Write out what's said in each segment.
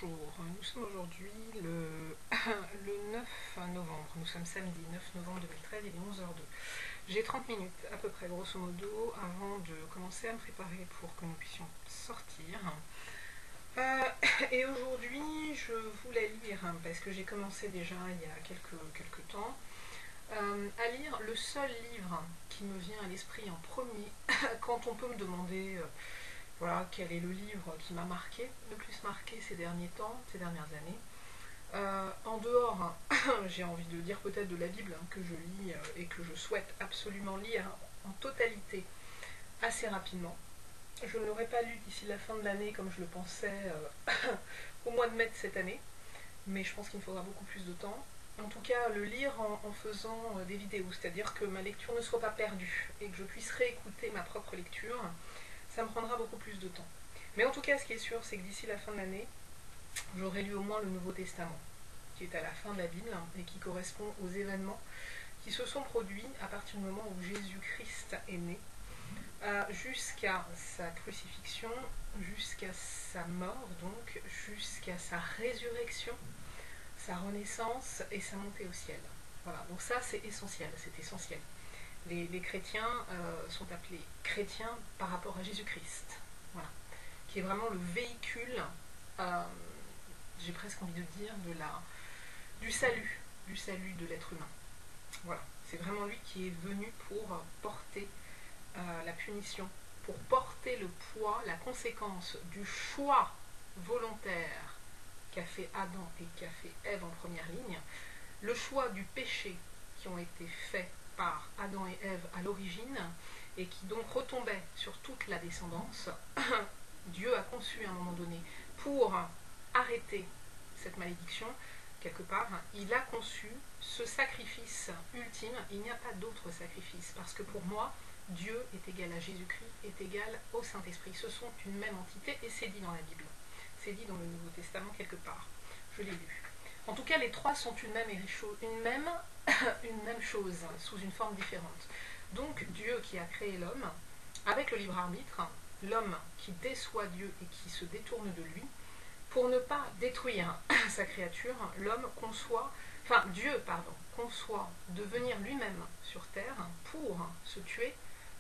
Bonjour, nous sommes aujourd'hui le 9 novembre, nous sommes samedi 9 novembre 2013, il est 11h02. J'ai 30 minutes à peu près, grosso modo, avant de commencer à me préparer pour que nous puissions sortir. Et aujourd'hui, je voulais lire, parce que j'ai commencé déjà il y a quelques temps, à lire le seul livre qui me vient à l'esprit en premier, quand on peut me demander... voilà, quel est le livre qui m'a le plus marqué ces derniers temps, ces dernières années. En dehors, j'ai envie de dire peut-être de la Bible que je lis et que je souhaite absolument lire en totalité assez rapidement. Je ne l'aurais pas lu d'ici la fin de l'année comme je le pensais au mois de mai de cette année, mais je pense qu'il me faudra beaucoup plus de temps. En tout cas, le lire en faisant des vidéos, c'est-à-dire que ma lecture ne soit pas perdue et que je puisse réécouter ma propre lecture. Ça me prendra beaucoup plus de temps. Mais en tout cas, ce qui est sûr, c'est que d'ici la fin de l'année, j'aurai lu au moins le Nouveau Testament, qui est à la fin de la Bible et qui correspond aux événements qui se sont produits à partir du moment où Jésus-Christ est né, jusqu'à sa crucifixion, jusqu'à sa mort, donc jusqu'à sa résurrection, sa renaissance et sa montée au ciel. Voilà, donc ça c'est essentiel, c'est essentiel. Les chrétiens sont appelés chrétiens par rapport à Jésus-Christ, voilà, qui est vraiment le véhicule, j'ai presque envie de dire, du salut de l'être humain. Voilà, c'est vraiment lui qui est venu pour porter la punition, pour porter le poids, la conséquence du choix volontaire qu'a fait Adam et qu'a fait Ève en première ligne, le choix du péché qui ont été faits par Adam et Ève à l'origine et qui donc retombaient sur toute la descendance. Dieu a conçu à un moment donné pour arrêter cette malédiction, quelque part, il a conçu ce sacrifice ultime. Il n'y a pas d'autre sacrifice, parce que pour moi, Dieu est égal à Jésus-Christ, est égal au Saint-Esprit. Ce sont une même entité et c'est dit dans la Bible. C'est dit dans le Nouveau Testament quelque part. Je l'ai lu. En tout cas, les trois sont une même chose, sous une forme différente. Donc, Dieu qui a créé l'homme, avec le libre arbitre, l'homme qui déçoit Dieu et qui se détourne de lui, pour ne pas détruire sa créature, Dieu conçoit de venir lui-même sur terre pour se tuer,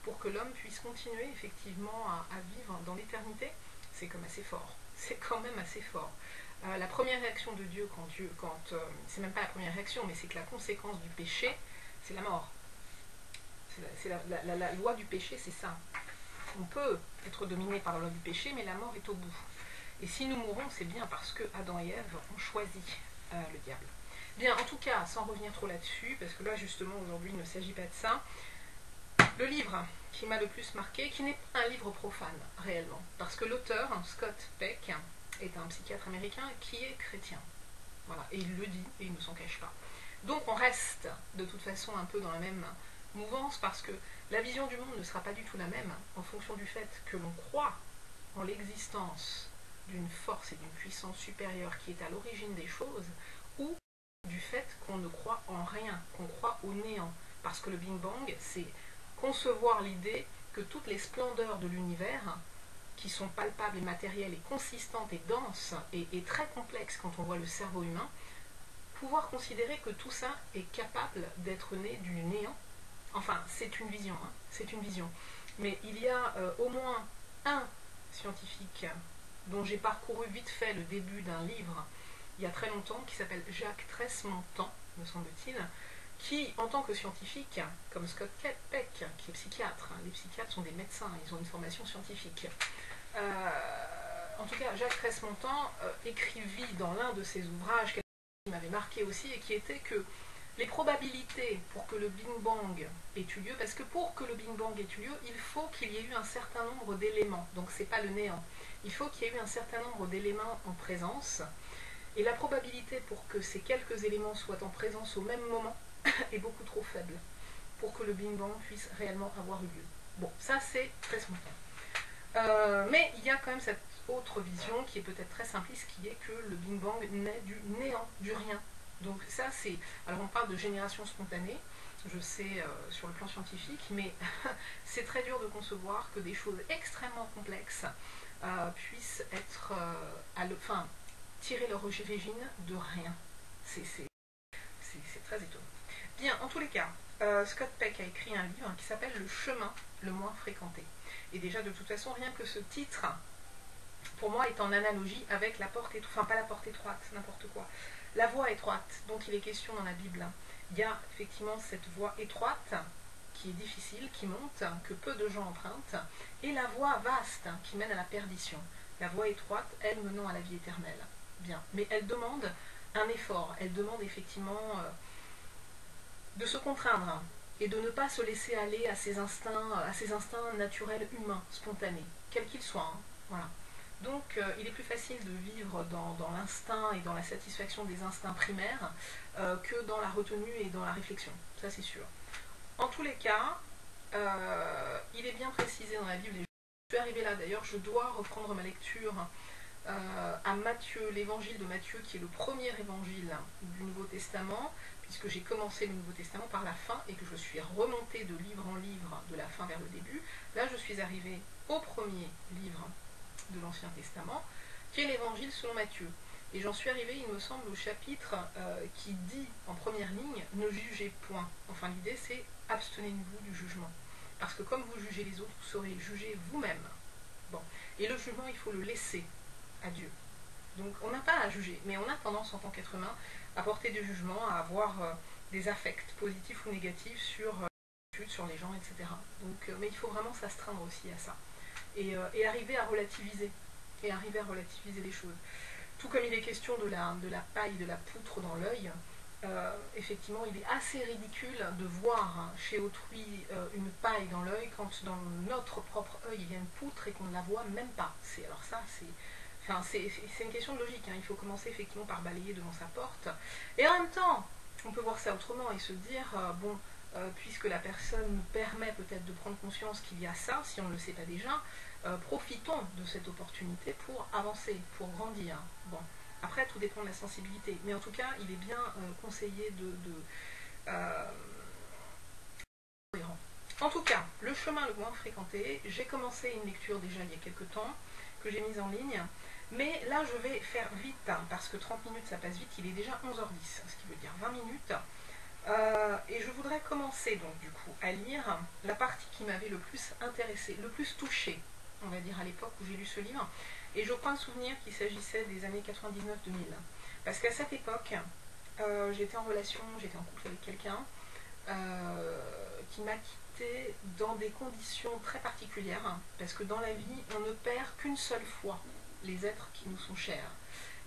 pour que l'homme puisse continuer effectivement à vivre dans l'éternité. C'est comme assez fort. C'est quand même assez fort. La première réaction de Dieu c'est même pas la première réaction, mais c'est que la conséquence du péché, c'est la mort. C'est la loi du péché, c'est ça. On peut être dominé par la loi du péché, mais la mort est au bout. Et si nous mourons, c'est bien parce que Adam et Ève ont choisi le diable. Bien, en tout cas, sans revenir trop là-dessus, parce que là, justement, aujourd'hui, il ne s'agit pas de ça, le livre qui m'a le plus marqué, qui n'est pas un livre profane, réellement, parce que l'auteur, Scott Peck, est un psychiatre américain qui est chrétien. Voilà, et il le dit, et il ne s'en cache pas. Donc on reste, de toute façon, un peu dans la même mouvance, parce que la vision du monde ne sera pas du tout la même, en fonction du fait que l'on croit en l'existence d'une force et d'une puissance supérieure qui est à l'origine des choses, ou du fait qu'on ne croit en rien, qu'on croit au néant. Parce que le Big Bang, c'est concevoir l'idée que toutes les splendeurs de l'univers, qui sont palpables et matérielles et consistantes et denses et très complexes quand on voit le cerveau humain, pouvoir considérer que tout ça est capable d'être né du néant. Enfin, c'est une vision, hein, c'est une vision. Mais il y a au moins un scientifique dont j'ai parcouru vite fait le début d'un livre il y a très longtemps, qui s'appelle Jacques Tresse-Montan, me semble-t-il, qui, en tant que scientifique, comme Scott Peck, qui est psychiatre, hein, les psychiatres sont des médecins, ils ont une formation scientifique. En tout cas, Jacques Tresse-Montan écrivit dans l'un de ses ouvrages, quelque chose qui m'avait marqué aussi, et qui était que les probabilités pour que le Big Bang ait eu lieu, parce que pour que le Big Bang ait eu lieu, il faut qu'il y ait eu un certain nombre d'éléments, donc c'est pas le néant, il faut qu'il y ait eu un certain nombre d'éléments en présence, et la probabilité pour que ces quelques éléments soient en présence au même moment est beaucoup trop faible pour que le Big Bang puisse réellement avoir eu lieu. Bon, ça c'est très spontané. Mais il y a quand même cette autre vision qui est peut-être très simpliste, qui est que le Big Bang naît du néant, du rien. Donc ça c'est... Alors on parle de génération spontanée, je sais sur le plan scientifique, mais c'est très dur de concevoir que des choses extrêmement complexes puissent être... tiraient leur origine de rien. C'est très étonnant. Bien, en tous les cas, Scott Peck a écrit un livre qui s'appelle Le chemin le moins fréquenté. Et déjà, de toute façon, rien que ce titre, pour moi, est en analogie avec la porte étroite, enfin pas la porte étroite, n'importe quoi. La voie étroite dont il est question dans la Bible. Il y a effectivement cette voie étroite qui est difficile, qui monte, que peu de gens empruntent, et la voie vaste qui mène à la perdition. La voie étroite, elle, menant à la vie éternelle. Bien, mais elle demande un effort, elle demande effectivement de se contraindre et de ne pas se laisser aller à ses instincts naturels humains, spontanés, quels qu'ils soient. Hein. Voilà. Donc il est plus facile de vivre dans l'instinct et dans la satisfaction des instincts primaires que dans la retenue et dans la réflexion, ça c'est sûr. En tous les cas, il est bien précisé dans la Bible, et je suis arrivée là d'ailleurs, je dois reprendre ma lecture à Matthieu, l'évangile de Matthieu, qui est le premier évangile du Nouveau Testament, puisque j'ai commencé le Nouveau Testament par la fin et que je suis remontée de livre en livre, de la fin vers le début. Là, je suis arrivée au premier livre de l'Ancien Testament, qui est l'évangile selon Matthieu. Et j'en suis arrivée, il me semble, au chapitre qui dit en première ligne « Ne jugez point ». Enfin, l'idée, c'est « Abstenez-vous du jugement ». Parce que comme vous jugez les autres, vous saurez juger vous-même. Bon. Et le jugement, il faut le laisser à Dieu. Donc, on n'a pas à juger, mais on a tendance, en tant qu'être humain, à porter du jugement, à avoir des affects positifs ou négatifs sur les gens, etc. Donc, mais il faut vraiment s'astreindre aussi à ça. Et arriver à relativiser. Et arriver à relativiser les choses. Tout comme il est question de la paille, de la poutre dans l'œil, effectivement, il est assez ridicule de voir chez autrui une paille dans l'œil quand dans notre propre œil il y a une poutre et qu'on ne la voit même pas. Alors ça, c'est une question de logique. Hein. Il faut commencer effectivement par balayer devant sa porte. Et en même temps, on peut voir ça autrement et se dire, puisque la personne nous permet peut-être de prendre conscience qu'il y a ça, si on ne le sait pas déjà, profitons de cette opportunité pour avancer, pour grandir. Bon, après, tout dépend de la sensibilité. Mais en tout cas, il est bien conseillé En tout cas, le chemin le moins fréquenté, j'ai commencé une lecture déjà il y a quelques temps, que j'ai mise en ligne. Mais là, je vais faire vite, hein, parce que 30 minutes, ça passe vite. Il est déjà 11h10, ce qui veut dire 20 minutes. Et je voudrais commencer donc du coup à lire la partie qui m'avait le plus intéressée, le plus touchée, on va dire à l'époque où j'ai lu ce livre. Et je crois me souvenir qu'il s'agissait des années 99-2000. Parce qu'à cette époque, j'étais en relation, j'étais en couple avec quelqu'un qui m'a quitté dans des conditions très particulières. Hein, parce que dans la vie, on ne perd qu'une seule fois les êtres qui nous sont chers.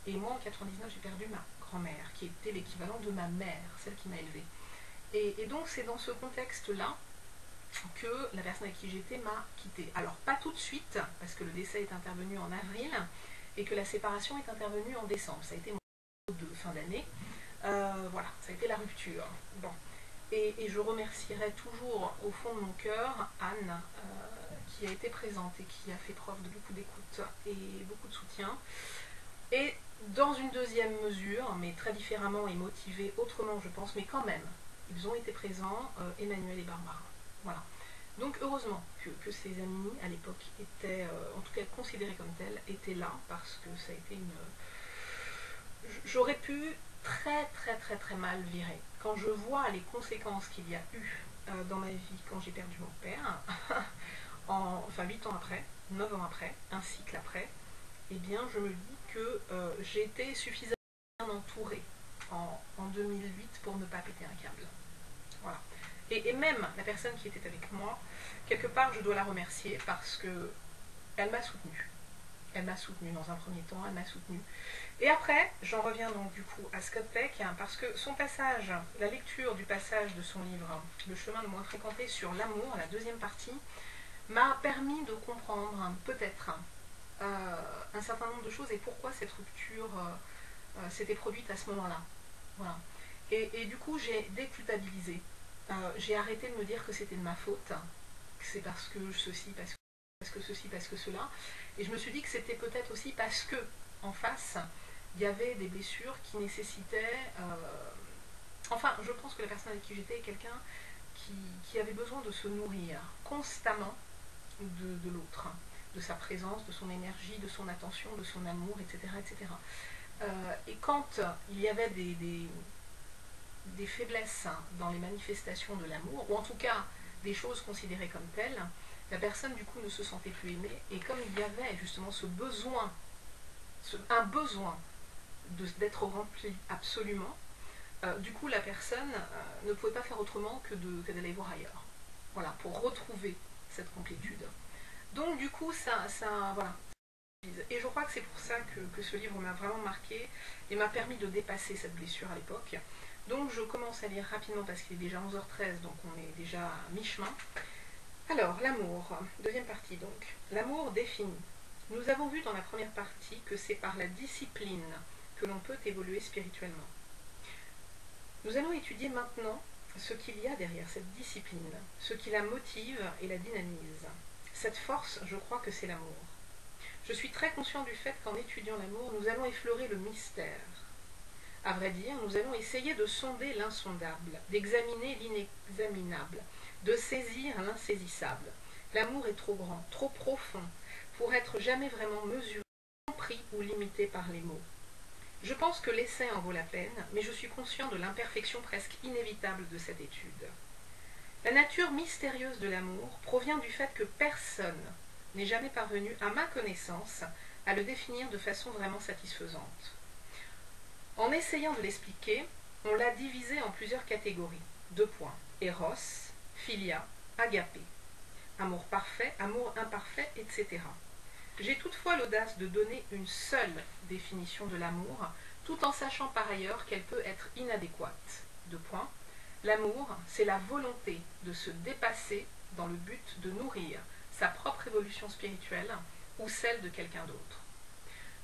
Et moi, en 99, j'ai perdu ma grand-mère, qui était l'équivalent de ma mère, celle qui m'a élevée. Et donc, c'est dans ce contexte-là que la personne avec qui j'étais m'a quittée. Alors, pas tout de suite, parce que le décès est intervenu en avril, et que la séparation est intervenue en décembre. Ça a été mon de fin d'année. Voilà, ça a été la rupture. Bon. Et je remercierai toujours, au fond de mon cœur, Anne, qui a été présente et qui a fait preuve de beaucoup d'écoute et beaucoup de soutien. Et dans une deuxième mesure, mais très différemment et motivée autrement, je pense, mais quand même, ils ont été présents, Emmanuel et Barbara. Voilà. Donc heureusement que ces amis, à l'époque, étaient, en tout cas considérés comme tels, étaient là, parce que ça a été une... J'aurais pu très mal virer. Quand je vois les conséquences qu'il y a eu dans ma vie quand j'ai perdu mon père, enfin 8 ans après, 9 ans après, un cycle après, eh bien je me dis que j'ai été suffisamment entourée en 2008 pour ne pas péter un câble. Voilà. Et même la personne qui était avec moi, quelque part je dois la remercier parce que elle m'a soutenue. Elle m'a soutenue dans un premier temps, elle m'a soutenue. Et après, j'en reviens donc du coup à Scott Peck, hein, parce que son passage, la lecture du passage de son livre, Le chemin le moins fréquenté sur l'amour, la deuxième partie, m'a permis de comprendre peut-être un certain nombre de choses et pourquoi cette rupture s'était produite à ce moment-là. Voilà. Et du coup, j'ai déculpabilisé. J'ai arrêté de me dire que c'était de ma faute, que c'est parce que ceci, parce que ceci, parce que cela. Et je me suis dit que c'était peut-être aussi parce que, en face, il y avait des blessures qui nécessitaient... Enfin, je pense que la personne avec qui j'étais est quelqu'un qui avait besoin de se nourrir constamment de l'autre, de sa présence, de son énergie, de son attention, de son amour, etc. etc. Et quand il y avait des faiblesses dans les manifestations de l'amour, ou en tout cas des choses considérées comme telles, la personne du coup ne se sentait plus aimée, et comme il y avait justement ce besoin, un besoin d'être rempli absolument, du coup la personne ne pouvait pas faire autrement que d'aller voir ailleurs, voilà, pour retrouver cette complétude. Donc du coup voilà. Et je crois que c'est pour ça que ce livre m'a vraiment marqué et m'a permis de dépasser cette blessure à l'époque. Donc je commence à lire rapidement parce qu'il est déjà 11h13, donc on est déjà à mi-chemin. Alors, l'amour, deuxième partie donc. L'amour défini. Nous avons vu dans la première partie que c'est par la discipline que l'on peut évoluer spirituellement. Nous allons étudier maintenant ce qu'il y a derrière cette discipline, ce qui la motive et la dynamise. Cette force, je crois que c'est l'amour. Je suis très conscient du fait qu'en étudiant l'amour, nous allons effleurer le mystère. À vrai dire, nous allons essayer de sonder l'insondable, d'examiner l'inexaminable, de saisir l'insaisissable. L'amour est trop grand, trop profond, pour être jamais vraiment mesuré, compris ou limité par les mots. Je pense que l'essai en vaut la peine, mais je suis conscient de l'imperfection presque inévitable de cette étude. La nature mystérieuse de l'amour provient du fait que personne n'est jamais parvenu, à ma connaissance, à le définir de façon vraiment satisfaisante. En essayant de l'expliquer, on l'a divisé en plusieurs catégories. 2 points. Eros, philia, agapé. Amour parfait, amour imparfait, etc. J'ai toutefois l'audace de donner une seule définition de l'amour, tout en sachant par ailleurs qu'elle peut être inadéquate. 2 points. L'amour, c'est la volonté de se dépasser dans le but de nourrir sa propre évolution spirituelle ou celle de quelqu'un d'autre.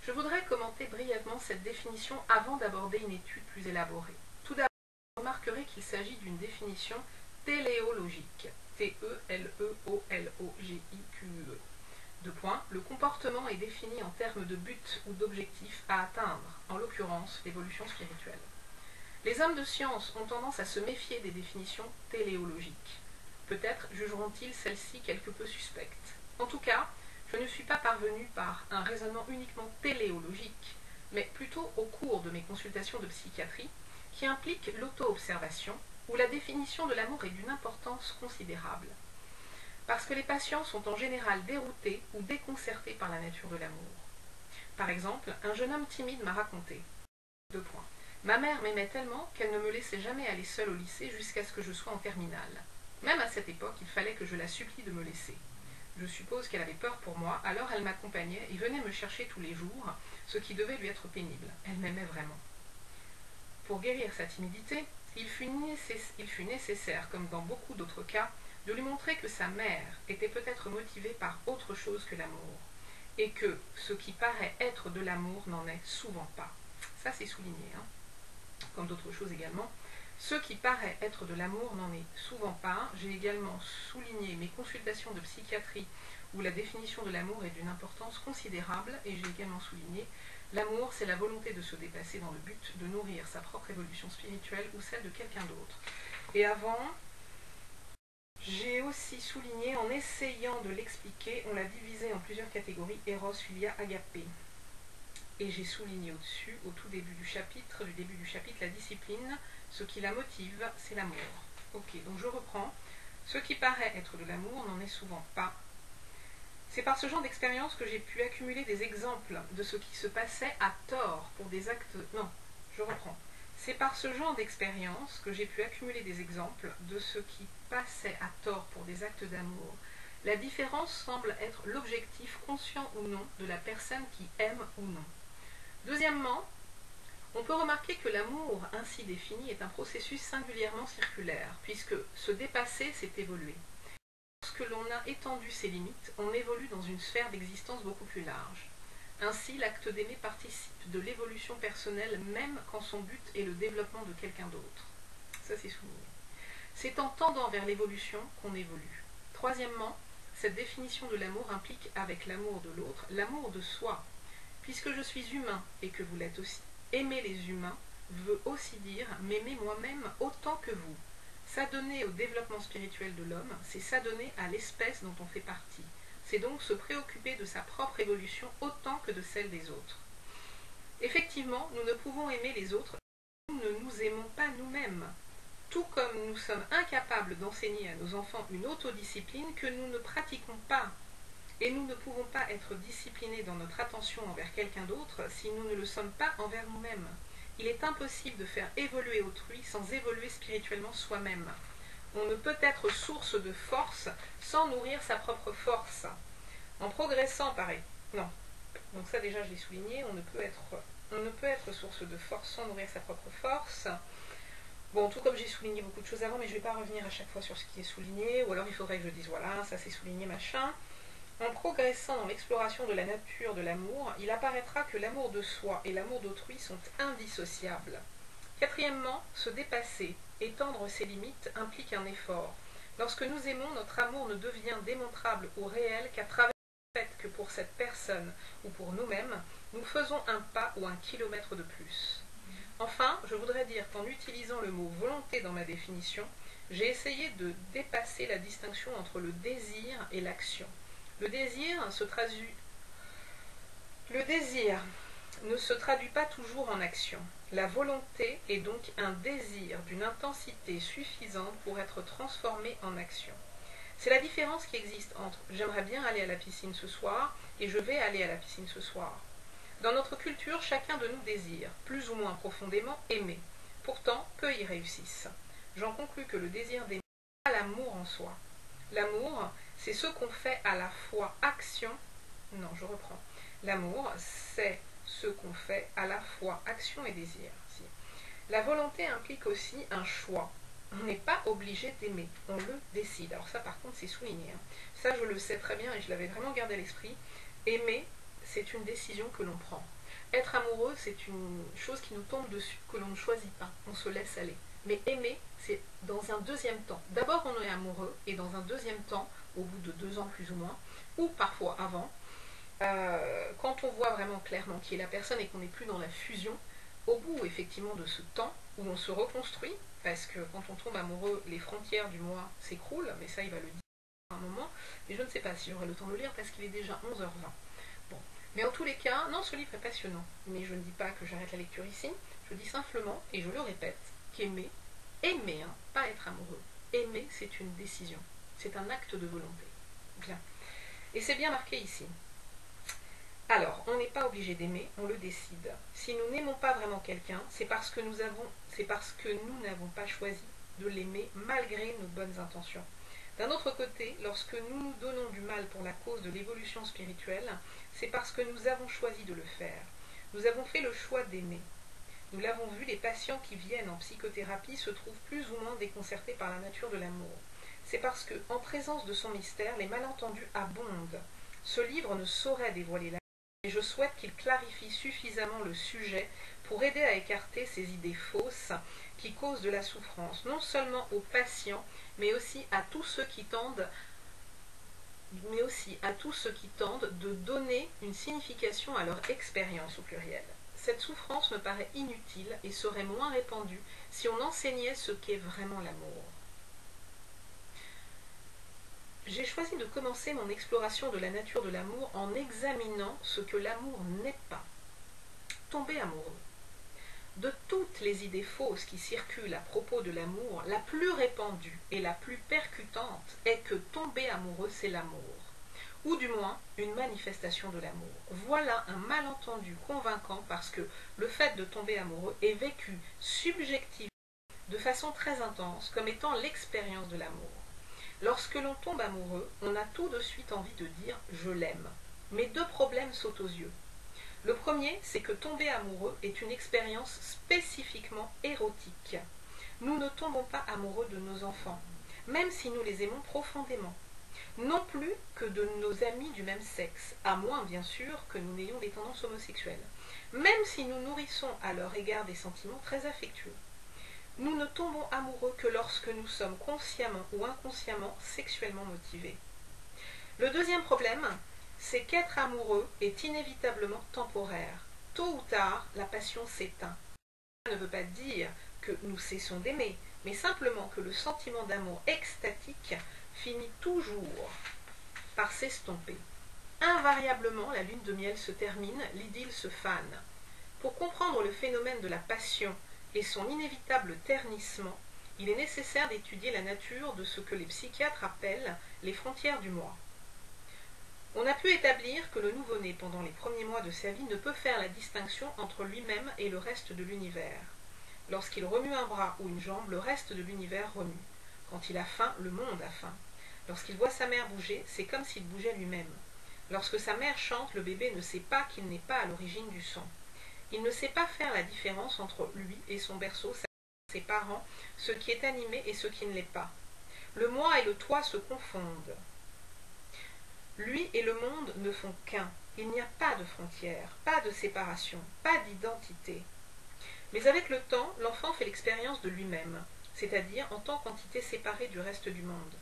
Je voudrais commenter brièvement cette définition avant d'aborder une étude plus élaborée. Tout d'abord, vous remarquerez qu'il s'agit d'une définition téléologique. T-E-L-E-O-L-O-G-I-Q-E. 2 points. Le comportement est défini en termes de but ou d'objectif à atteindre, en l'occurrence l'évolution spirituelle. Les hommes de science ont tendance à se méfier des définitions téléologiques. Peut-être jugeront-ils celles-ci quelque peu suspectes. En tout cas, je ne suis pas parvenue par un raisonnement uniquement téléologique, mais plutôt au cours de mes consultations de psychiatrie, qui impliquent l'auto-observation, où la définition de l'amour est d'une importance considérable. Parce que les patients sont en général déroutés ou déconcertés par la nature de l'amour. Par exemple, un jeune homme timide m'a raconté 2 points. Ma mère m'aimait tellement qu'elle ne me laissait jamais aller seule au lycée jusqu'à ce que je sois en terminale. Même à cette époque, il fallait que je la supplie de me laisser. Je suppose qu'elle avait peur pour moi, alors elle m'accompagnait et venait me chercher tous les jours, ce qui devait lui être pénible. Elle m'aimait vraiment. Pour guérir sa timidité, il fut nécessaire, comme dans beaucoup d'autres cas, de lui montrer que sa mère était peut-être motivée par autre chose que l'amour, et que ce qui paraît être de l'amour n'en est souvent pas. Ça, c'est souligné, comme d'autres choses également. Ce qui paraît être de l'amour n'en est souvent pas. J'ai également souligné mes consultations de psychiatrie où la définition de l'amour est d'une importance considérable, et j'ai également souligné l'amour, c'est la volonté de se dépasser dans le but de nourrir sa propre évolution spirituelle ou celle de quelqu'un d'autre. Et avant, j'ai aussi souligné, en essayant de l'expliquer, on l'a divisé en plusieurs catégories, Eros, Philia, Agapé. Et j'ai souligné au-dessus, au tout début du chapitre, la discipline, ce qui la motive, c'est l'amour. Ok, donc je reprends. Ce qui paraît être de l'amour n'en est souvent pas. C'est par ce genre d'expérience que j'ai pu accumuler des exemples de ce qui se passait à tort pour des actes... Non, je reprends. C'est par ce genre d'expérience que j'ai pu accumuler des exemples de ce qui passait à tort pour des actes d'amour. La différence semble être l'objectif conscient ou non de la personne qui aime ou non. Deuxièmement, on peut remarquer que l'amour ainsi défini est un processus singulièrement circulaire, puisque se dépasser, c'est évoluer. Lorsque l'on a étendu ses limites, on évolue dans une sphère d'existence beaucoup plus large. Ainsi, l'acte d'aimer participe de l'évolution personnelle même quand son but est le développement de quelqu'un d'autre. Ça, c'est souligné. C'est en tendant vers l'évolution qu'on évolue. Troisièmement, cette définition de l'amour implique, avec l'amour de l'autre, l'amour de soi. Puisque je suis humain et que vous l'êtes aussi, aimer les humains veut aussi dire m'aimer moi-même autant que vous. S'adonner au développement spirituel de l'homme, c'est s'adonner à l'espèce dont on fait partie. C'est donc se préoccuper de sa propre évolution autant que de celle des autres. Effectivement, nous ne pouvons aimer les autres si nous ne nous aimons pas nous-mêmes. Tout comme nous sommes incapables d'enseigner à nos enfants une autodiscipline que nous ne pratiquons pas. Et nous ne pouvons pas être disciplinés dans notre attention envers quelqu'un d'autre si nous ne le sommes pas envers nous-mêmes. Il est impossible de faire évoluer autrui sans évoluer spirituellement soi-même. On ne peut être source de force sans nourrir sa propre force. En progressant, pareil. Non. Donc ça déjà je l'ai souligné, on ne peut être source de force sans nourrir sa propre force. Bon, tout comme j'ai souligné beaucoup de choses avant, mais je ne vais pas revenir à chaque fois sur ce qui est souligné, ou alors il faudrait que je dise voilà, ça c'est souligné, machin. En progressant dans l'exploration de la nature de l'amour, il apparaîtra que l'amour de soi et l'amour d'autrui sont indissociables. Quatrièmement, se dépasser, étendre ses limites implique un effort. Lorsque nous aimons, notre amour ne devient démontrable ou réel qu'à travers le fait que pour cette personne ou pour nous-mêmes, nous faisons un pas ou un kilomètre de plus. Enfin, je voudrais dire qu'en utilisant le mot volonté dans ma définition, j'ai essayé de dépasser la distinction entre le désir et l'action. Le désir ne se traduit pas toujours en action. La volonté est donc un désir d'une intensité suffisante pour être transformé en action. C'est la différence qui existe entre « j'aimerais bien aller à la piscine ce soir » et « je vais aller à la piscine ce soir ». Dans notre culture, chacun de nous désire, plus ou moins profondément, aimer. Pourtant, peu y réussissent. J'en conclus que le désir d'aimer n'est pas l'amour en soi. L'amour, c'est ce qu'on fait à la fois action... Non, je reprends. L'amour, c'est ce qu'on fait à la fois action et désir. Si. La volonté implique aussi un choix. On n'est pas obligé d'aimer, on le décide. Alors ça, par contre, c'est souligné. Ça, je le sais très bien et je l'avais vraiment gardé à l'esprit. Aimer, c'est une décision que l'on prend. Être amoureux, c'est une chose qui nous tombe dessus, que l'on ne choisit pas. On se laisse aller. Mais aimer, c'est dans un deuxième temps. D'abord, on est amoureux, et dans un deuxième temps, au bout de 2 ans plus ou moins, ou parfois avant, quand on voit vraiment clairement qui est la personne et qu'on n'est plus dans la fusion, au bout effectivement de ce temps où on se reconstruit, parce que quand on tombe amoureux, les frontières du moi s'écroulent, mais ça il va le dire à un moment, mais je ne sais pas si j'aurai le temps de le lire parce qu'il est déjà 11h20. Bon. Mais en tous les cas, non, ce livre est passionnant, mais je ne dis pas que j'arrête la lecture ici, je dis simplement, et je le répète, qu'aimer, hein, pas être amoureux, aimer c'est une décision, c'est un acte de volonté. Bien. Et c'est bien marqué ici. Alors, on n'est pas obligé d'aimer, on le décide. Si nous n'aimons pas vraiment quelqu'un, c'est parce que nous n'avons pas choisi de l'aimer malgré nos bonnes intentions. D'un autre côté, lorsque nous nous donnons du mal pour la cause de l'évolution spirituelle, c'est parce que nous avons choisi de le faire. Nous avons fait le choix d'aimer. Nous l'avons vu, les patients qui viennent en psychothérapie se trouvent plus ou moins déconcertés par la nature de l'amour. C'est parce que, en présence de son mystère, les malentendus abondent. Ce livre ne saurait dévoiler et je souhaite qu'il clarifie suffisamment le sujet pour aider à écarter ces idées fausses qui causent de la souffrance, non seulement aux patients, mais aussi à tous ceux qui tendent de donner une signification à leur expérience au pluriel. Cette souffrance me paraît inutile et serait moins répandue si on enseignait ce qu'est vraiment l'amour. J'ai choisi de commencer mon exploration de la nature de l'amour en examinant ce que l'amour n'est pas. Tomber amoureux. De toutes les idées fausses qui circulent à propos de l'amour, la plus répandue et la plus percutante est que tomber amoureux, c'est l'amour. Ou du moins, une manifestation de l'amour. Voilà un malentendu convaincant parce que le fait de tomber amoureux est vécu subjectivement de façon très intense comme étant l'expérience de l'amour. Lorsque l'on tombe amoureux, on a tout de suite envie de dire « je l'aime ». Mais 2 problèmes sautent aux yeux. Le premier, c'est que tomber amoureux est une expérience spécifiquement érotique. Nous ne tombons pas amoureux de nos enfants, même si nous les aimons profondément. Non plus que de nos amis du même sexe, à moins bien sûr que nous n'ayons des tendances homosexuelles, même si nous nourrissons à leur égard des sentiments très affectueux. Nous ne tombons amoureux que lorsque nous sommes consciemment ou inconsciemment sexuellement motivés. Le deuxième problème, c'est qu'être amoureux est inévitablement temporaire. Tôt ou tard, la passion s'éteint. Ça ne veut pas dire que nous cessons d'aimer, mais simplement que le sentiment d'amour extatique finit toujours par s'estomper. Invariablement, la lune de miel se termine, l'idylle se fane. Pour comprendre le phénomène de la passion et son inévitable ternissement, il est nécessaire d'étudier la nature de ce que les psychiatres appellent les frontières du moi. On a pu établir que le nouveau-né, pendant les premiers mois de sa vie, ne peut faire la distinction entre lui-même et le reste de l'univers. Lorsqu'il remue un bras ou une jambe, le reste de l'univers remue. Quand il a faim, le monde a faim. Lorsqu'il voit sa mère bouger, c'est comme s'il bougeait lui-même. Lorsque sa mère chante, le bébé ne sait pas qu'il n'est pas à l'origine du son. Il ne sait pas faire la différence entre lui et son berceau, ses parents, ce qui est animé et ce qui ne l'est pas. Le moi et le toi se confondent. Lui et le monde ne font qu'un. Il n'y a pas de frontières, pas de séparation, pas d'identité. Mais avec le temps, l'enfant fait l'expérience de lui-même, c'est-à-dire en tant qu'entité séparée du reste du monde.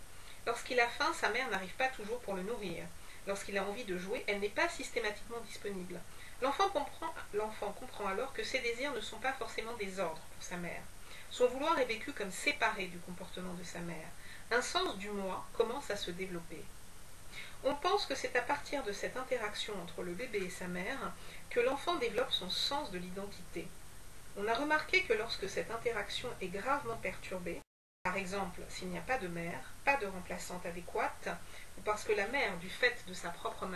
Lorsqu'il a faim, sa mère n'arrive pas toujours pour le nourrir. Lorsqu'il a envie de jouer, elle n'est pas systématiquement disponible. L'enfant comprend alors que ses désirs ne sont pas forcément des ordres pour sa mère. Son vouloir est vécu comme séparé du comportement de sa mère. Un sens du moi commence à se développer. On pense que c'est à partir de cette interaction entre le bébé et sa mère que l'enfant développe son sens de l'identité. On a remarqué que lorsque cette interaction est gravement perturbée, par exemple s'il n'y a pas de mère, pas de remplaçante adéquate, ou parce que la mère, du fait de sa propre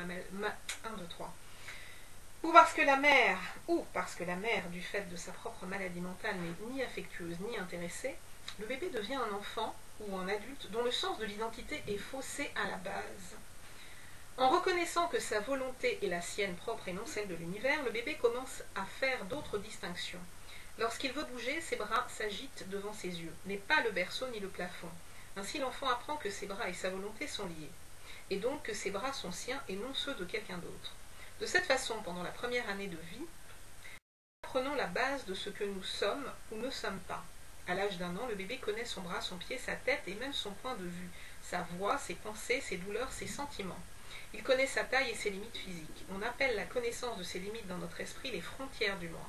du fait de sa propre maladie mentale, n'est ni affectueuse ni intéressée, le bébé devient un enfant ou un adulte dont le sens de l'identité est faussé à la base. En reconnaissant que sa volonté est la sienne propre et non celle de l'univers, le bébé commence à faire d'autres distinctions. Lorsqu'il veut bouger, ses bras s'agitent devant ses yeux, mais pas le berceau ni le plafond. Ainsi l'enfant apprend que ses bras et sa volonté sont liés, et donc que ses bras sont siens et non ceux de quelqu'un d'autre. De cette façon, pendant la première année de vie, nous apprenons la base de ce que nous sommes ou ne sommes pas. À l'âge d'1 an, le bébé connaît son bras, son pied, sa tête et même son point de vue, sa voix, ses pensées, ses douleurs, ses sentiments. Il connaît sa taille et ses limites physiques. On appelle la connaissance de ces limites dans notre esprit les frontières du moi.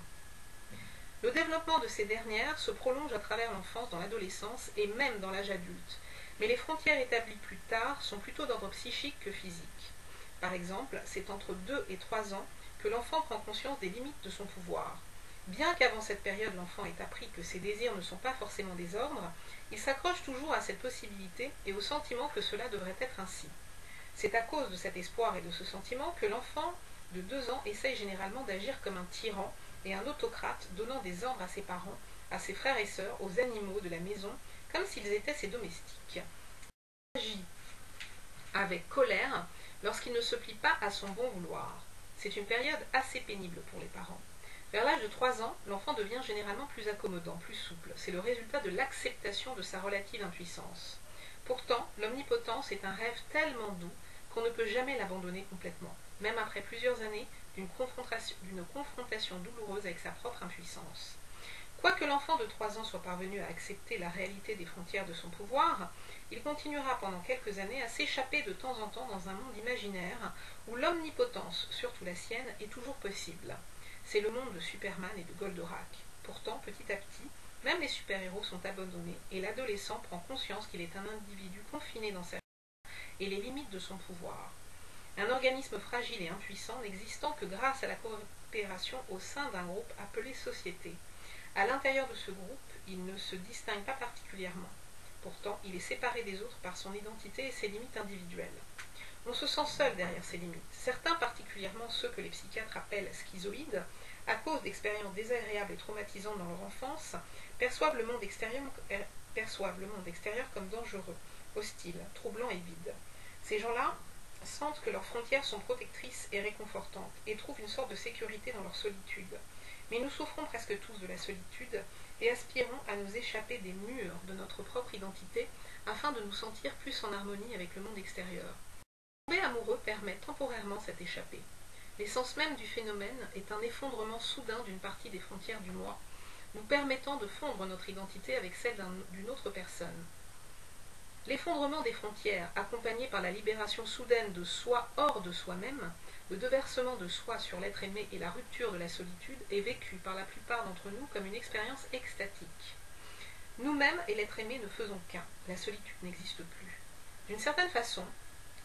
Le développement de ces dernières se prolonge à travers l'enfance, dans l'adolescence et même dans l'âge adulte. Mais les frontières établies plus tard sont plutôt d'ordre psychique que physique. Par exemple, c'est entre 2 et 3 ans que l'enfant prend conscience des limites de son pouvoir. Bien qu'avant cette période l'enfant ait appris que ses désirs ne sont pas forcément des ordres, il s'accroche toujours à cette possibilité et au sentiment que cela devrait être ainsi. C'est à cause de cet espoir et de ce sentiment que l'enfant de 2 ans essaye généralement d'agir comme un tyran et un autocrate, donnant des ordres à ses parents, à ses frères et sœurs, aux animaux de la maison, comme s'ils étaient ses domestiques. Il agit avec colère lorsqu'il ne se plie pas à son bon vouloir. C'est une période assez pénible pour les parents. Vers l'âge de 3 ans, l'enfant devient généralement plus accommodant, plus souple. C'est le résultat de l'acceptation de sa relative impuissance. Pourtant, l'omnipotence est un rêve tellement doux qu'on ne peut jamais l'abandonner complètement, même après plusieurs années d'une confrontation douloureuse avec sa propre impuissance. Quoique l'enfant de 3 ans soit parvenu à accepter la réalité des frontières de son pouvoir, il continuera pendant quelques années à s'échapper de temps en temps dans un monde imaginaire où l'omnipotence, surtout la sienne, est toujours possible. C'est le monde de Superman et de Goldorak. Pourtant, petit à petit, même les super-héros sont abandonnés et l'adolescent prend conscience qu'il est un individu confiné dans sa vie et les limites de son pouvoir. Un organisme fragile et impuissant n'existant que grâce à la coopération au sein d'un groupe appelé société. À l'intérieur de ce groupe, il ne se distingue pas particulièrement. Pourtant, il est séparé des autres par son identité et ses limites individuelles. On se sent seul derrière ces limites. Certains, particulièrement ceux que les psychiatres appellent schizoïdes, à cause d'expériences désagréables et traumatisantes dans leur enfance, perçoivent le monde extérieur comme dangereux, hostile, troublant et vide. Ces gens-là sentent que leurs frontières sont protectrices et réconfortantes et trouvent une sorte de sécurité dans leur solitude. Mais nous souffrons presque tous de la solitude et aspirons à nous échapper des murs de notre propre identité afin de nous sentir plus en harmonie avec le monde extérieur. Tomber amoureux permet temporairement cette échappée. L'essence même du phénomène est un effondrement soudain d'une partie des frontières du moi, nous permettant de fondre notre identité avec celle d'une autre personne. L'effondrement des frontières, accompagné par la libération soudaine de soi hors de soi-même, le déversement de soi sur l'être aimé et la rupture de la solitude, est vécu par la plupart d'entre nous comme une expérience extatique. Nous-mêmes et l'être aimé ne faisons qu'un, la solitude n'existe plus. D'une certaine façon,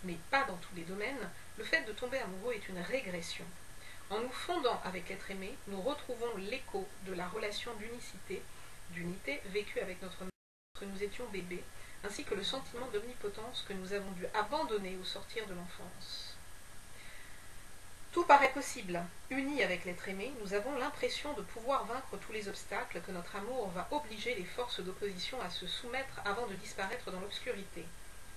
mais pas dans tous les domaines, le fait de tomber amoureux est une régression. En nous fondant avec l'être aimé, nous retrouvons l'écho de la relation d'unité vécue avec notre mère lorsque nous étions bébés, ainsi que le sentiment d'omnipotence que nous avons dû abandonner au sortir de l'enfance. Tout paraît possible. Unis avec l'être aimé, nous avons l'impression de pouvoir vaincre tous les obstacles, que notre amour va obliger les forces d'opposition à se soumettre avant de disparaître dans l'obscurité.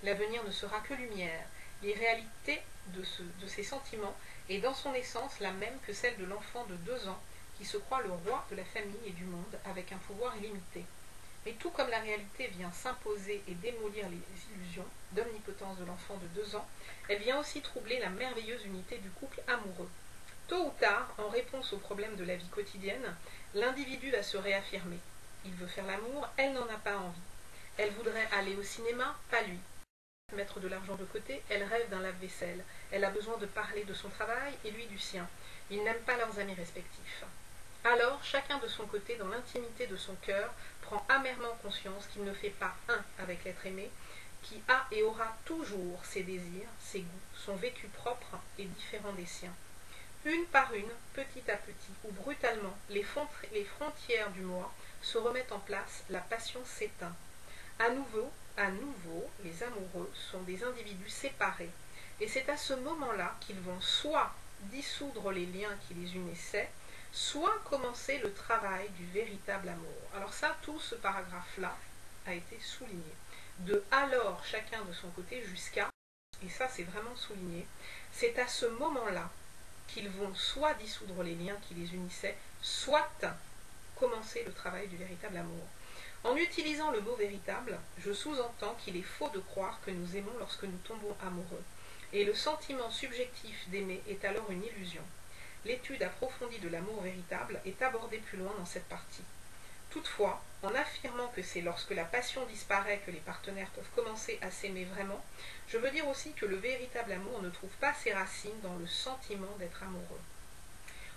L'avenir ne sera que lumière. L'irréalité de ces sentiments est dans son essence la même que celle de l'enfant de 2 ans qui se croit le roi de la famille et du monde avec un pouvoir illimité. Mais tout comme la réalité vient s'imposer et démolir les illusions d'omnipotence de l'enfant de 2 ans, elle vient aussi troubler la merveilleuse unité du couple amoureux. Tôt ou tard, en réponse aux problèmes de la vie quotidienne, l'individu va se réaffirmer. Il veut faire l'amour, elle n'en a pas envie. Elle voudrait aller au cinéma, pas lui. Mettre de l'argent de côté, elle rêve d'un lave-vaisselle. Elle a besoin de parler de son travail et lui du sien. Ils n'aiment pas leurs amis respectifs. Alors, chacun de son côté, dans l'intimité de son cœur, prend amèrement conscience qu'il ne fait pas un avec l'être aimé, qui a et aura toujours ses désirs, ses goûts, son vécu propre et différent des siens. Une par une, petit à petit, ou brutalement, les frontières du moi se remettent en place, la passion s'éteint. À nouveau, les amoureux sont des individus séparés, et c'est à ce moment-là qu'ils vont soit dissoudre les liens qui les unissaient, soit commencer le travail du véritable amour. Alors ça, tout ce paragraphe-là a été souligné. De alors chacun de son côté jusqu'à, et ça c'est vraiment souligné, c'est à ce moment-là qu'ils vont soit dissoudre les liens qui les unissaient, soit commencer le travail du véritable amour. En utilisant le mot véritable, je sous-entends qu'il est faux de croire que nous aimons lorsque nous tombons amoureux, et le sentiment subjectif d'aimer est alors une illusion. L'étude approfondie de l'amour véritable est abordée plus loin dans cette partie. Toutefois, en affirmant que c'est lorsque la passion disparaît que les partenaires peuvent commencer à s'aimer vraiment, je veux dire aussi que le véritable amour ne trouve pas ses racines dans le sentiment d'être amoureux.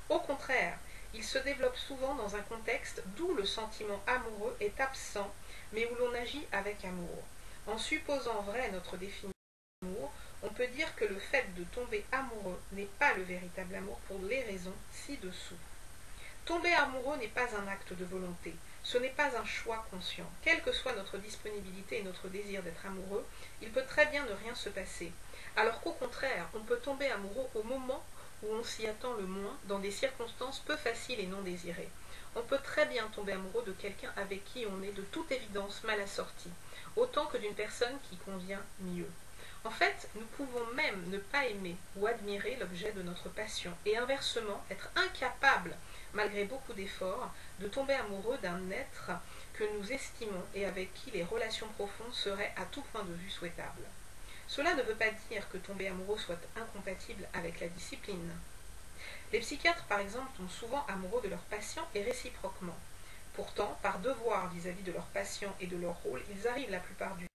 Au contraire, il se développe souvent dans un contexte d'où le sentiment amoureux est absent, mais où l'on agit avec amour. En supposant vrai notre définition d'amour, on peut dire que le fait de tomber amoureux n'est pas le véritable amour pour les raisons ci-dessous. Tomber amoureux n'est pas un acte de volonté, ce n'est pas un choix conscient. Quelle que soit notre disponibilité et notre désir d'être amoureux, il peut très bien ne rien se passer. Alors qu'au contraire, on peut tomber amoureux au moment où on s'y attend le moins, dans des circonstances peu faciles et non désirées. On peut très bien tomber amoureux de quelqu'un avec qui on est de toute évidence mal assorti, autant que d'une personne qui convient mieux. En fait, nous pouvons même ne pas aimer ou admirer l'objet de notre passion, et inversement être incapables, malgré beaucoup d'efforts, de tomber amoureux d'un être que nous estimons et avec qui les relations profondes seraient à tout point de vue souhaitables. Cela ne veut pas dire que tomber amoureux soit incompatible avec la discipline. Les psychiatres, par exemple, tombent souvent amoureux de leurs patients et réciproquement. Pourtant, par devoir vis-à-vis de leurs patients et de leur rôle, ils arrivent la plupart du temps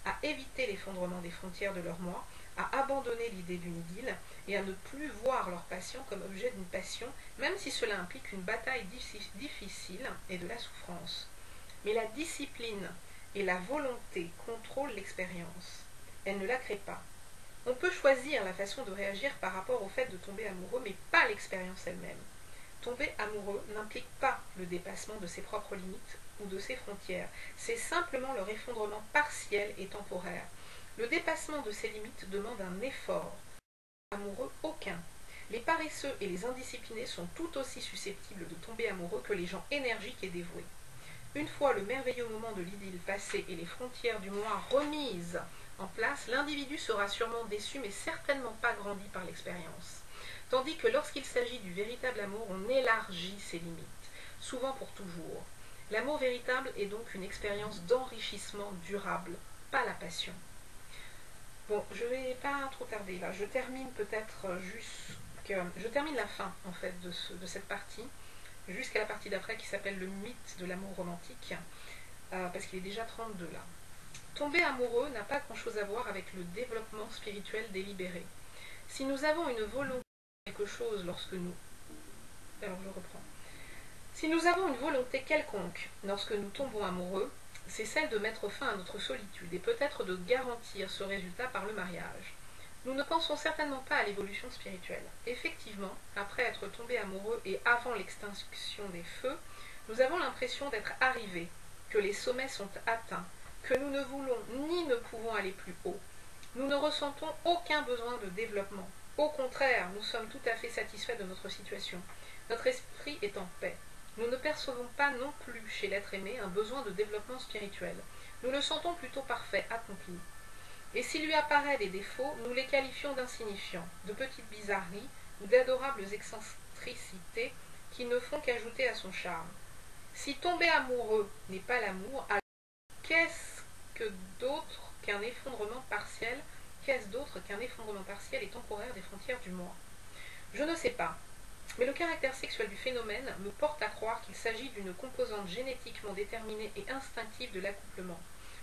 à éviter l'effondrement des frontières de leur moi, à abandonner l'idée d'une idylle et à ne plus voir leurs patients comme objet d'une passion, même si cela implique une bataille difficile et de la souffrance. Mais la discipline et la volonté contrôlent l'expérience. Elle ne la crée pas. On peut choisir la façon de réagir par rapport au fait de tomber amoureux, mais pas l'expérience elle-même. Tomber amoureux n'implique pas le dépassement de ses propres limites ou de ses frontières. C'est simplement leur effondrement partiel et temporaire. Le dépassement de ses limites demande un effort. Amoureux, aucun. Les paresseux et les indisciplinés sont tout aussi susceptibles de tomber amoureux que les gens énergiques et dévoués. Une fois le merveilleux moment de l'idylle passé et les frontières du moi remises en place, l'individu sera sûrement déçu, mais certainement pas grandi par l'expérience. Tandis que lorsqu'il s'agit du véritable amour, on élargit ses limites, souvent pour toujours. L'amour véritable est donc une expérience d'enrichissement durable, pas la passion. Bon, je ne vais pas trop tarder là, je termine je termine la fin en fait de cette partie, jusqu'à la partie d'après qui s'appelle le mythe de l'amour romantique, parce qu'il est déjà 32 là. Tomber amoureux n'a pas grand-chose à voir avec le développement spirituel délibéré. Si nous avons une volonté de quelque chose lorsque nous... Alors je reprends. Si nous avons une volonté quelconque lorsque nous tombons amoureux, c'est celle de mettre fin à notre solitude et peut-être de garantir ce résultat par le mariage. Nous ne pensons certainement pas à l'évolution spirituelle. Effectivement, après être tombés amoureux et avant l'extinction des feux, nous avons l'impression d'être arrivés, que les sommets sont atteints, que nous ne voulons ni ne pouvons aller plus haut. Nous ne ressentons aucun besoin de développement. Au contraire, nous sommes tout à fait satisfaits de notre situation. Notre esprit est en paix. Nous ne percevons pas non plus chez l'être aimé un besoin de développement spirituel. Nous le sentons plutôt parfait, accompli. Et s'il lui apparaît des défauts, nous les qualifions d'insignifiants, de petites bizarreries ou d'adorables excentricités qui ne font qu'ajouter à son charme. Si tomber amoureux n'est pas l'amour, alors qu'est-ce d'autre qu'un effondrement partiel et temporaire des frontières du moi? Je ne sais pas, mais le caractère sexuel du phénomène me porte à croire qu'il s'agit d'une composante génétiquement déterminée et instinctive de l'accouplement.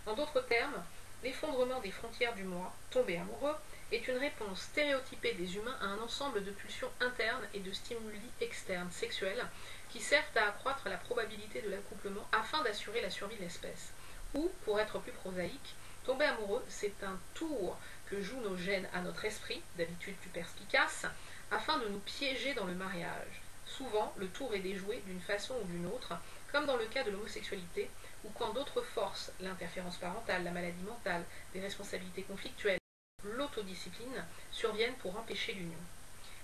En d'autres termes, l'effondrement des frontières du moi, tomber amoureux, est une réponse stéréotypée des humains à un ensemble de pulsions internes et de stimuli externes sexuels qui servent à accroître la probabilité de l'accouplement afin d'assurer la survie de l'espèce. Ou, pour être plus prosaïque, tomber amoureux, c'est un tour que jouent nos gènes à notre esprit, d'habitude plus perspicace, afin de nous piéger dans le mariage. Souvent, le tour est déjoué d'une façon ou d'une autre, comme dans le cas de l'homosexualité, ou quand d'autres forces, l'interférence parentale, la maladie mentale, des responsabilités conflictuelles, l'autodiscipline, surviennent pour empêcher l'union.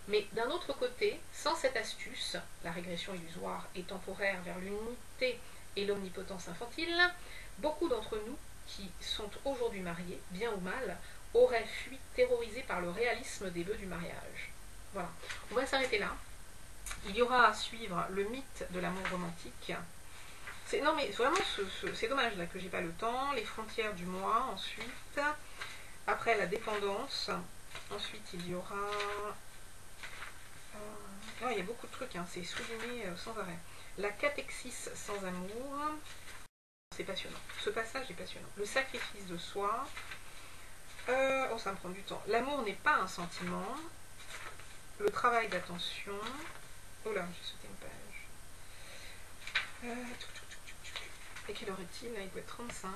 Mais d'un autre côté, sans cette astuce, la régression illusoire et temporaire vers l'unité et l'omnipotence infantile, beaucoup d'entre nous, qui sont aujourd'hui mariés, bien ou mal, auraient fui terrorisés par le réalisme des vœux du mariage. Voilà, on va s'arrêter là. Il y aura à suivre le mythe de l'amour romantique. Non mais vraiment, c'est dommage là que j'ai pas le temps. Les frontières du moi, ensuite. Après la dépendance. Ensuite il y aura... il y a beaucoup de trucs, hein, c'est souligné sans arrêt. La catexis sans amour. C'est passionnant. Ce passage est passionnant. Le sacrifice de soi. Ça me prend du temps. L'amour n'est pas un sentiment. Le travail d'attention. Oh là, j'ai sauté une page. Et quelle heure est-il? Là, il doit être 35.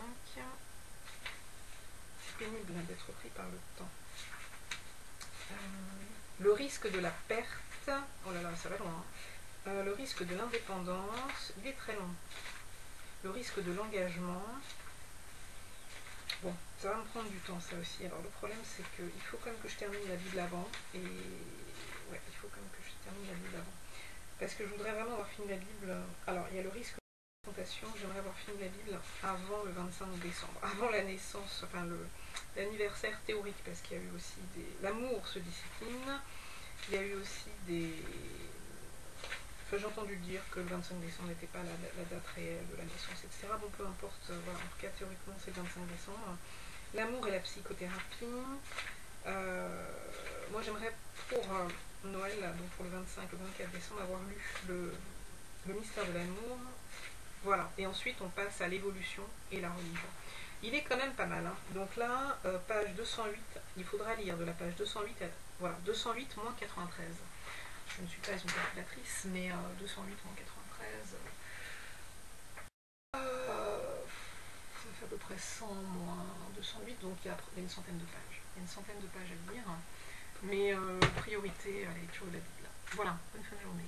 C'est pénible d'être pris par le temps. Le risque de la perte. Oh là là, ça va loin. Le risque de l'indépendance. Il est très long. Le risque de l'engagement. Bon, ça va me prendre du temps, ça aussi. Alors, le problème, c'est qu'il faut quand même que je termine la Bible avant. Et ouais, il faut quand même que je termine la Bible avant. Parce que je voudrais vraiment avoir fini la Bible. Alors, il y a le risque de confrontation. J'aimerais avoir fini la Bible avant le 25 décembre. Avant la naissance, enfin l'anniversaire théorique. Parce qu'il y a eu aussi des... L'amour se discipline. Il y a eu aussi des... Enfin, j'ai entendu dire que le 25 décembre n'était pas la date réelle de la naissance, etc. Bon, peu importe, voilà, en tout cas, théoriquement, c'est le 25 décembre. L'amour et la psychothérapie. Moi, j'aimerais pour Noël, donc pour le 25, le 24 décembre, avoir lu le mystère de l'amour. Voilà, et ensuite, on passe à l'évolution et la religion. Il est quand même pas mal, hein. Donc là, page 208, il faudra lire de la page 208 à... Voilà, 208 moins 93. Je ne suis pas une calculatrice, mais 208 moins 93, ça fait à peu près 100 moins 208, donc il y a une centaine de pages. Il y a une centaine de pages à lire, mais priorité à la lecture de la Bible. Voilà, bonne fin de journée.